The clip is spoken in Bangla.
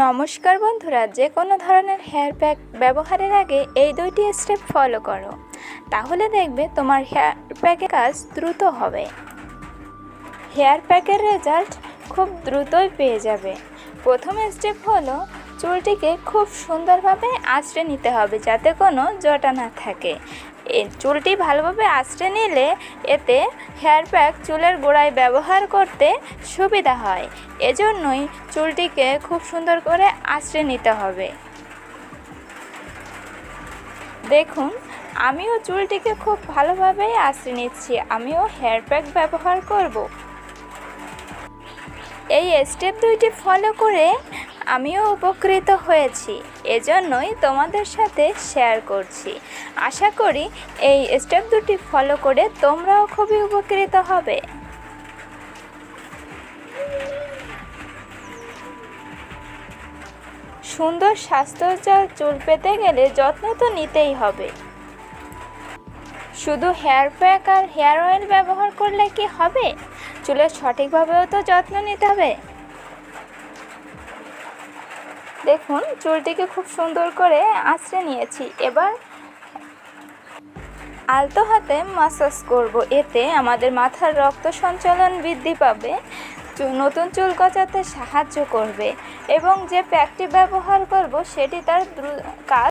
নমস্কার বন্ধুরা, যে কোনো ধরনের হেয়ার প্যাক ব্যবহারের আগে এই দুইটি স্টেপ ফলো করো, তাহলে দেখবে তোমার হেয়ার প্যাকের কাজ দ্রুত হবে। হেয়ার প্যাকের রেজাল্ট খুব দ্রুতই পেয়ে যাবে। প্রথম স্টেপ হলো চুলটিকে খুব সুন্দরভাবে আঁচড়ে নিতে হবে, যাতে কোনো জটা না থাকে। এই চুলটি ভালোভাবে আঁচড়ে নিলে এতে হেয়ার প্যাক চুলের গোড়ায় ব্যবহার করতে সুবিধা হয়। এজন্যই চুলটিকে খুব সুন্দর করে আঁচড়ে নিতে হবে। দেখুন, আমিও চুলটিকে খুব ভালোভাবেই আঁচড়ে নিচ্ছি। আমিও হেয়ার প্যাক ব্যবহার করব। এই স্টেপ দুইটি ফলো করে আমিও উপকৃত হয়েছি, এজন্যই তোমাদের সাথে শেয়ার করছি। আশা করি এই স্টেপ দুটি ফলো করে তোমরাও খুবই উপকৃত হবে। সুন্দর স্বাস্থ্যকর চুল পেতে গেলে যত্ন তো নিতেই হবে। শুধু হেয়ার প্যাক আর হেয়ার অয়েল ব্যবহার করলে কি হবে? চুলের সঠিকভাবেও তো যত্ন নিতে হবে। দেখুন, চুলটিকে খুব সুন্দর করে আঁচড়ে নিয়েছি। এবার আলতো হাতে মাসাজ করব। এতে আমাদের মাথার রক্ত সঞ্চালন বৃদ্ধি পাবে, নতুন চুল গজাতে সাহায্য করবে এবং যে প্যাকটি ব্যবহার করব সেটি তার কাজ